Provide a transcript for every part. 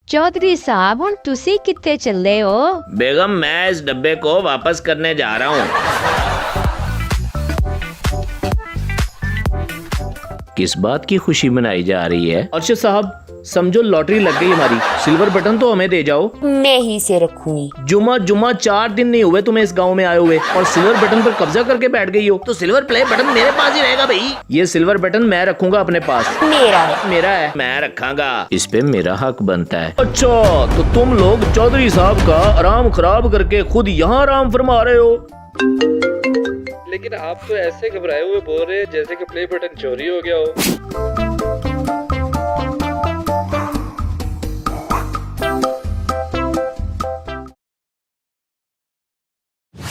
चौधरी साहब हुण तुसी कित्थे चले हो? बेगम मैं इस डब्बे को वापस करने जा रहा हूँ। किस बात की खुशी मनाई जा रही है? अरशद साहब समझो लॉटरी लग गई हमारी, सिल्वर बटन तो हमें दे जाओ। मैं ही से रखूंगी। जुमा 4 दिन नहीं हुए तुम्हें इस गांव में आए हुए और सिल्वर बटन पर कब्जा करके बैठ गई हो। तो सिल्वर प्ले बटन मेरे पास ही रहेगा भाई। ये सिल्वर बटन मैं रखूंगा अपने पास। मेरा है। मैं रखांगा। इस पे मेरा हक बनता है। अच्छा तो तुम लोग चौधरी साहब का आराम खराब करके खुद यहाँ आराम फरमा रहे हो। लेकिन आप तो ऐसे घबराए हुए बोल रहे हैं जैसे कि प्ले बटन चोरी हो गया हो।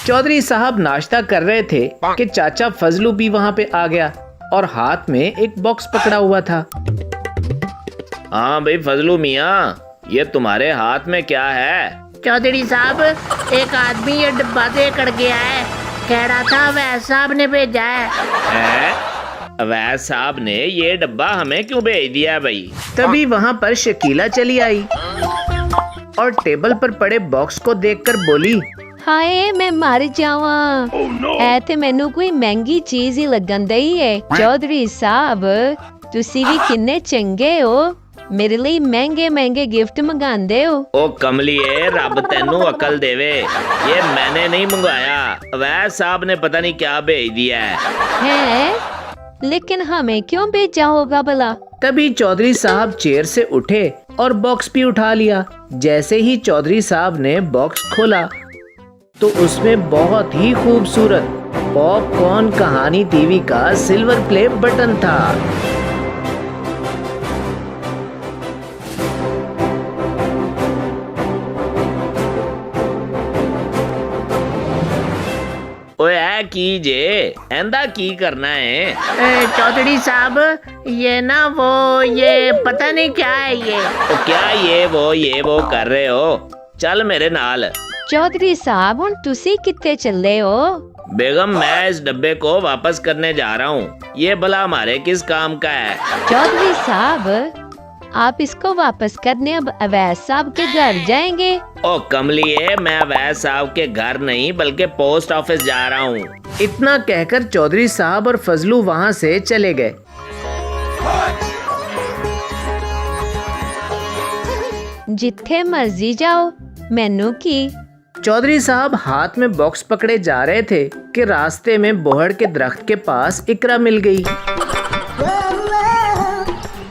चौधरी साहब नाश्ता कर रहे थे कि चाचा फजलू भी वहाँ पे आ गया और हाथ में एक बॉक्स पकड़ा हुआ था। हाँ भाई फजलू मियाँ, ये तुम्हारे हाथ में क्या है? चौधरी साहब एक आदमी ये डब्बा देकर गया है, कह रहा था अवैध साहब ने भेजा है। अवैध साहब ने ये डब्बा हमें क्यों भेज दिया है भाई? तभी वहाँ पर शकीला चली आई और टेबल पर पड़े बॉक्स को देखकर बोली, हाय मैं मर जावा। ऐ ते मैनू कोई महंगी चीज ही लगन दई है। चौधरी साहब तुसी भी किन्ने चंगे हो, मेरे लिए महंगे महंगे गिफ्ट मंगांदे हो। ओ कमलिए रब तेनू अकल देवे, ये मैंने नहीं मंगवाया, अवैध साहब ने पता नहीं क्या भेज दिया है। लेकिन हमें क्यों भेजा होगा भला? तभी चौधरी साहब चेयर से उठे और बॉक्स भी उठा लिया। जैसे ही चौधरी साहब ने बॉक्स खोला तो उसमें बहुत ही खूबसूरत पॉपकॉर्न कहानी टीवी का सिल्वर प्ले बटन था। ओए ऐ की जे एंदा की करना है? चौधरी साहब ये ना वो ये पता नहीं क्या है ये। तो क्या ये वो कर रहे हो? चल मेरे नाल। चौधरी साहब हुण तुसी कित्थे चले हो? बेगम मैं इस डब्बे को वापस करने जा रहा हूँ, ये भला हमारे किस काम का है? चौधरी साहब आप इसको वापस करने अब अवैध साहब के घर जाएंगे? ओ कमलिए मैं अवैध साहब के घर नहीं बल्कि पोस्ट ऑफिस जा रहा हूँ। इतना कहकर चौधरी साहब और फजलू वहाँ से चले गए। जिथे मर्जी जाओ मैनू की। चौधरी साहब हाथ में बॉक्स पकड़े जा रहे थे कि रास्ते में बोहड़ के दरख्त के पास इकरा मिल गई।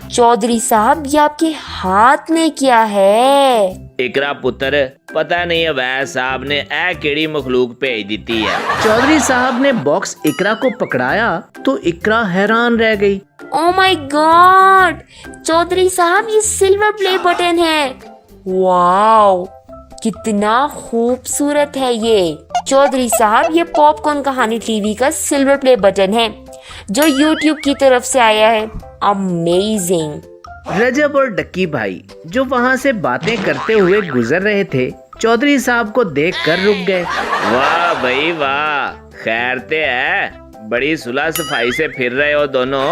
चौधरी साहब ये आपके हाथ में क्या है? इकरा पुत्र पता नहीं अवैध साहब ने ऐ केड़ी मखलूक भेज दी है। चौधरी साहब ने बॉक्स इकरा को पकड़ाया तो इकरा हैरान रह गई। ओह माय गॉड, चौधरी साहब ये सिल्वर प्ले बटन है। वाओ कितना खूबसूरत है ये। चौधरी साहब ये पॉपकॉर्न कहानी टीवी का सिल्वर प्ले बटन है जो YouTube की तरफ से आया है। अमेजिंग। रजब और डक्की भाई जो वहाँ से बातें करते हुए गुजर रहे थे चौधरी साहब को देखकर रुक गए। वाह भाई वाह, खैरते है, बड़ी सुलह सफाई से फिर रहे हो दोनों।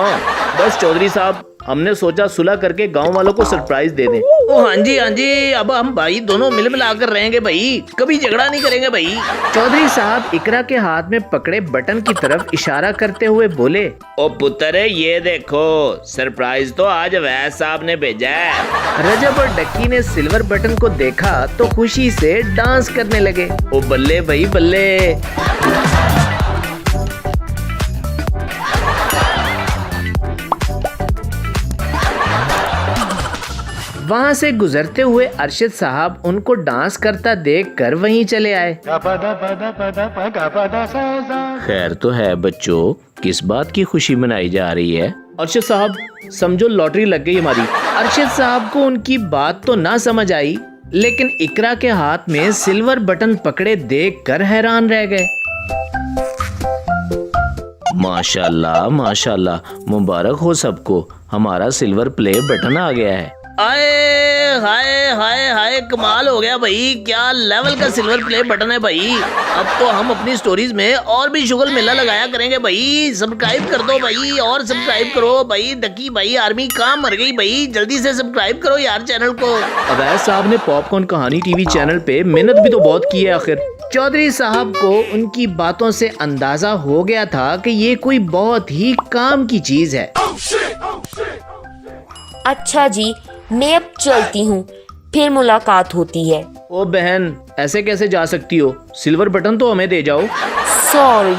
बस चौधरी साहब हमने सोचा सुलह करके गांव वालों को सरप्राइज दे दें। ओ हाँ जी अब हम भाई दोनों मिल मिला कर रहेंगे भाई, कभी झगड़ा नहीं करेंगे भाई। चौधरी साहब इकरा के हाथ में पकड़े बटन की तरफ इशारा करते हुए बोले, ओ पुत्र ये देखो सरप्राइज तो आज अवैध साहब ने भेजा है। रजब और डक्की ने सिल्वर बटन को देखा तो खुशी से डांस करने लगे। ओ बल्ले भाई बल्ले। वहाँ से गुजरते हुए अरशद साहब उनको डांस करता देखकर वहीं चले आए। खैर तो है बच्चों, किस बात की खुशी मनाई जा रही है? अरशद साहब समझो लॉटरी लग गई हमारी। अरशद साहब को उनकी बात तो ना समझ आई लेकिन इकरा के हाथ में सिल्वर बटन पकड़े देखकर हैरान रह गए। माशाल्लाह माशाल्लाह, मुबारक हो सबको, हमारा सिल्वर प्ले बटन आ गया है। आए हाय हाय हाय हाय कमाल हो गया भाई, क्या लेवल का सिल्वर प्ले बटन है भाई। अब तो हम अपनी स्टोरीज में और भी शुगल मेला लगाया करेंगे भाई। सब्सक्राइब कर दो भाई, और सब्सक्राइब करो भाई। डकी भाई आर्मी कहाँ मर गई भाई, जल्दी से सब्सक्राइब करो यार चैनल को। अवैध साहब ने पॉपकॉर्न कहानी टीवी चैनल पे मेहनत भी तो बहुत की है आखिर। चौधरी साहब को उनकी बातों से अंदाजा हो गया था कि ये कोई बहुत ही काम की चीज है। अच्छा जी, मैं अब चलती हूँ, फिर मुलाकात होती है। ओ बहन, ऐसे कैसे जा सकती हो? सिल्वर बटन तो हमें दे जाओ। सॉरी,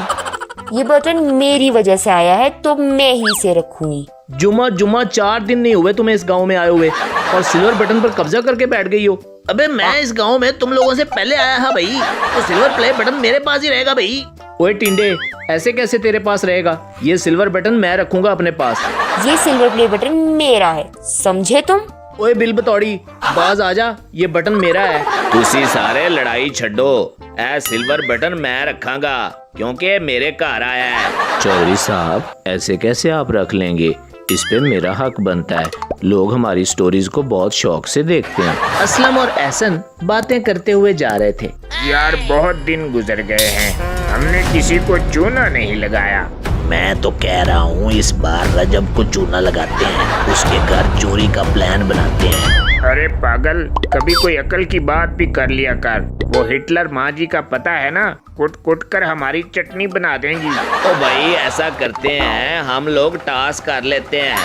ये बटन मेरी वजह से आया है तो मैं ही इसे रखूंगी। जुमा 4 दिन नहीं हुए तुम्हें इस गांव में आए हुए और सिल्वर बटन पर कब्जा करके बैठ गई हो। अबे मैं इस गांव में तुम लोगों से पहले आया था भाई, तो सिल्वर प्ले बटन मेरे पास ही रहेगा भाई। ओए टिंडे, ऐसे कैसे तेरे पास रहेगा? ये सिल्वर बटन मैं रखूंगा अपने पास। ये सिल्वर प्ले बटन मेरा है, समझे तुम? ओए बिल बतौड़ी, बाज आजा, ये बटन मेरा है। तुसी सारे लड़ाई छड्डो, ए सिल्वर बटन मैं रखांगा क्योंकि मेरे घर आया है। चौधरी साहब, ऐसे कैसे आप रख लेंगे? इस पे मेरा हक बनता है। लोग हमारी स्टोरीज को बहुत शौक से देखते हैं। असलम और एहसन बातें करते हुए जा रहे थे। यार बहुत दिन गुजर गए हैं, हमने किसी को चूना नहीं लगाया। मैं तो कह रहा हूँ इस बार रजब को चूना लगाते हैं, उसके घर चोरी का प्लान बनाते हैं। अरे पागल, कभी कोई अकल की बात भी कर लिया कर। वो हिटलर माँ जी का पता है ना, कुट कुट कर हमारी चटनी बना देंगी। तो भाई ऐसा करते हैं, हम लोग टास्क कर लेते हैं,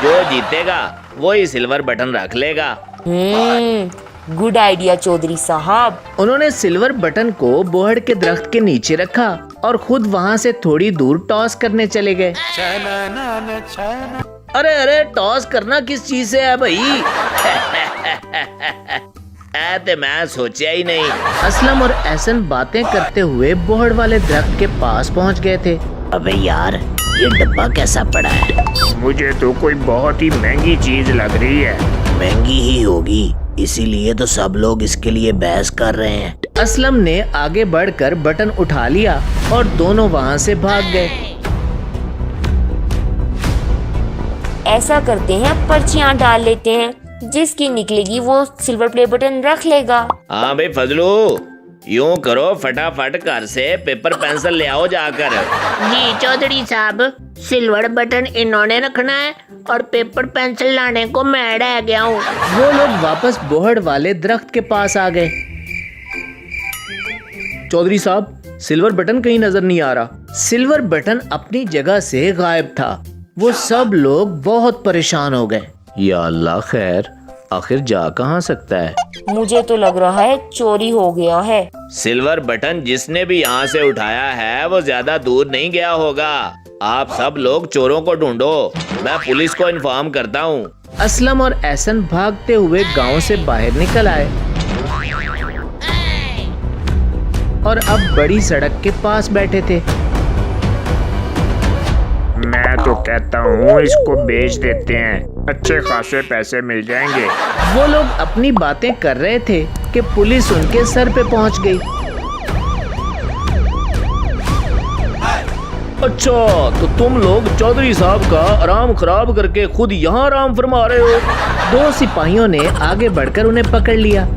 जो जीतेगा वो ही सिल्वर बटन रख लेगा। गुड आइडिया चौधरी साहब। उन्होंने सिल्वर बटन को बोहड़ के दरख्त के नीचे रखा और खुद वहाँ से थोड़ी दूर टॉस करने चले गए। अरे अरे, टॉस करना किस चीज से है भाई? ऐते मैं सोचा ही नहीं। असलम और एहसन बातें करते हुए बोहड़ वाले दरख्त के पास पहुँच गए थे। अबे यार, ये डब्बा कैसा पड़ा है? मुझे तो कोई बहुत ही महंगी चीज लग रही है। महंगी ही होगी, इसीलिए तो सब लोग इसके लिए बहस कर रहे हैं। असलम ने आगे बढ़कर बटन उठा लिया और दोनों वहाँ से भाग गए। ऐसा करते हैं, पर्चियां डाल लेते हैं, जिसकी निकलेगी वो सिल्वर प्ले बटन रख लेगा। हाँ भाई फजलू, यूं करो, फटाफट घर से पेपर पेंसिल ले आओ जाकर। जी चौधरी साहब, सिल्वर बटन इन्होंने रखना है और पेपर पेंसिल लाने को मैं रह गया हूँ। वो लोग वापस बोहड़ वाले दरख्त के पास आ गए। चौधरी साहब, सिल्वर बटन कहीं नजर नहीं आ रहा। सिल्वर बटन अपनी जगह से गायब था। वो सब लोग बहुत परेशान हो गए। या अल्लाह खैर, आखिर जा कहाँ सकता है? मुझे तो लग रहा है चोरी हो गया है। सिल्वर बटन जिसने भी यहाँ से उठाया है वो ज्यादा दूर नहीं गया होगा। आप सब लोग चोरों को ढूंढो, मैं पुलिस को इन्फॉर्म करता हूँ। असलम और एहसन भागते हुए गांव से बाहर निकल आए और अब बड़ी सड़क के पास बैठे थे। मैं तो कहता हूँ इसको बेच देते हैं, अच्छे खासे पैसे मिल जाएंगे। वो लोग अपनी बातें कर रहे थे कि पुलिस उनके सर पे पहुंच गई। अच्छा, तो तुम लोग चौधरी साहब का आराम खराब करके खुद यहाँ आराम फरमा रहे हो। 2 सिपाहियों ने आगे बढ़कर उन्हें पकड़ लिया।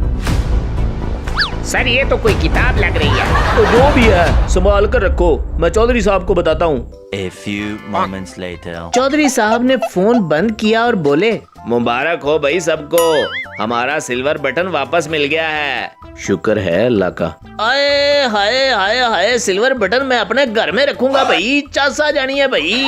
सर ये तो कोई किताब लग रही है। तो जो भी है संभाल कर रखो, मैं चौधरी साहब को बताता हूँ। A few moments later. Chaudhary साहब ने फोन बंद किया और बोले, मुबारक हो भाई सबको, हमारा सिल्वर बटन वापस मिल गया है। शुक्र है अल्लाह का। आए हाय हाय हाय, सिल्वर बटन मैं अपने घर में रखूंगा भाई, चासा जानी है भाई।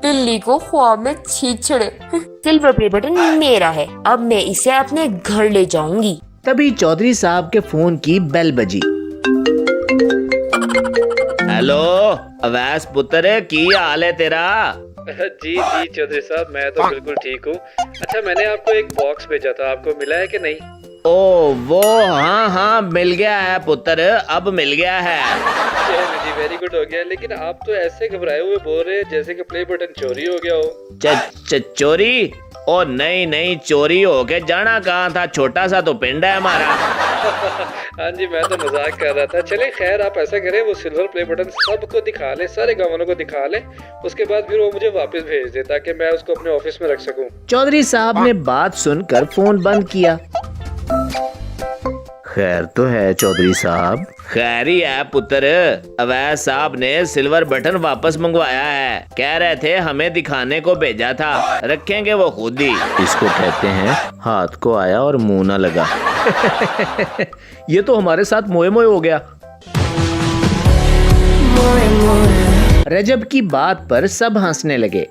बिल्ली को ख्वाब में छीछड़े। सिल्वर प्ले बटन मेरा है, अब मैं इसे अपने घर ले जाऊंगी। तभी चौधरी साहब के फोन की बेल बजी। हेलो अवैस पुत्र, की हाल है तेरा? जी जी चौधरी साहब, मैं तो बिल्कुल ठीक हूँ। अच्छा, मैंने आपको एक बॉक्स भेजा था, आपको मिला है कि नहीं? ओ वो, हाँ हाँ मिल गया है पुत्र, अब मिल गया है। चलो जी, वेरी गुड हो गया। लेकिन आप तो ऐसे घबराए हुए बोल रहे हैं जैसे कि प्ले बटन चोरी हो गया हो। चोरी? और नहीं नहीं, चोरी हो के जाना कहाँ था, छोटा सा तो पिंड है हमारा। हाँ जी, मैं तो मजाक कर रहा था। चले खैर, आप ऐसा करें, वो सिल्वर प्ले बटन सबको दिखा ले, सारे गाँव वालों को दिखा ले, उसके बाद फिर वो मुझे वापस भेज दे ताकि मैं उसको अपने ऑफिस में रख सकूं। चौधरी साहब ने बात सुनकर फोन बंद किया। खैर तो है चौधरी साहब? खैर ही है पुत्र, अवैध साहब ने सिल्वर बटन वापस मंगवाया है, कह रहे थे हमें दिखाने को भेजा था, रखेंगे वो खुद ही। इसको कहते हैं हाथ को आया और मुंह ना लगा। ये तो हमारे साथ मोए मोए हो गया। रजब की बात पर सब हंसने लगे।